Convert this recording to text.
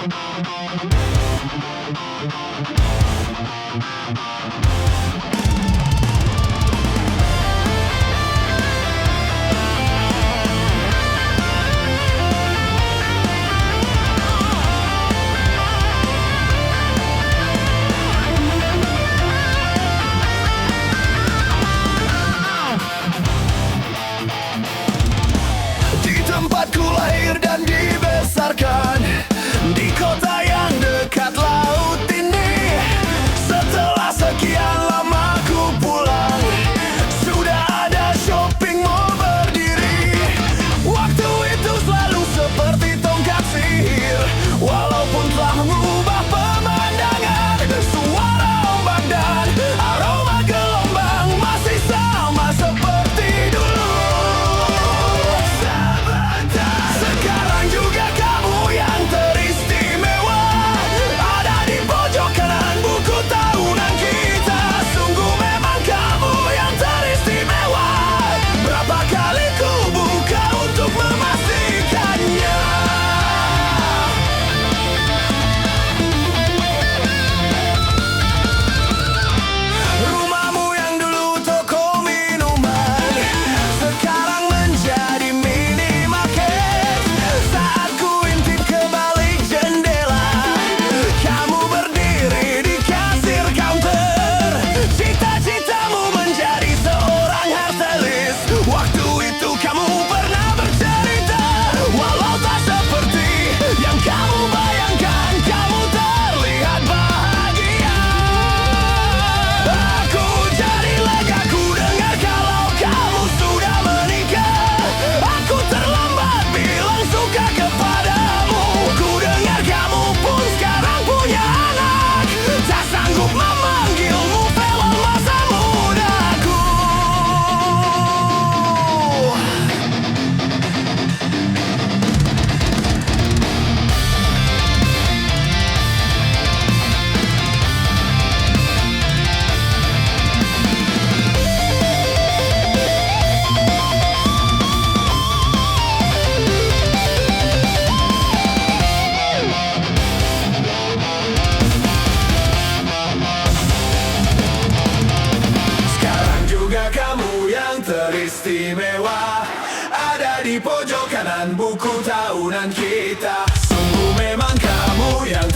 Di tempatku lahir dan dibesarkan, di kota yang dekat laut ini. Setelah sekian lama ku pulang, sudah ada shopping mall berdiri. Waktu itu selalu seperti tongkat sihir, walaupun telah mengubah pemandangan. Suara ombak dan aroma gelombang masih sama seperti dulu. Sekarang juga kamu yang teristimewa, ada di pojok kanan buku tahunan kita. Sungguh memang kamu yang teristimewa. Berapa kali ku buka untuk memastikannya. Rumahmu yang dulu toko minuman, sekarang menjadi minimarket. Saat ku intip ke balik jendela, kamu berdiri di kasir counter. Cita-citamu menjadi seorang hartelis. Waktu itu kamu pernah bercerita, walau tak seperti yang kamu bayangkan, kamu terlihat bahagia. Aku jadi lega ku dengar kalau kamu sudah menikah. Aku terlambat bilang suka kepadamu. Ku dengar kamu pun sekarang punya anak. Tak sanggup memanggilmu film masa mudaku. Sekarang juga kamu yang teristimewa, ada di pojok kanan buku tahunan kita. Sungguh memang kamu yang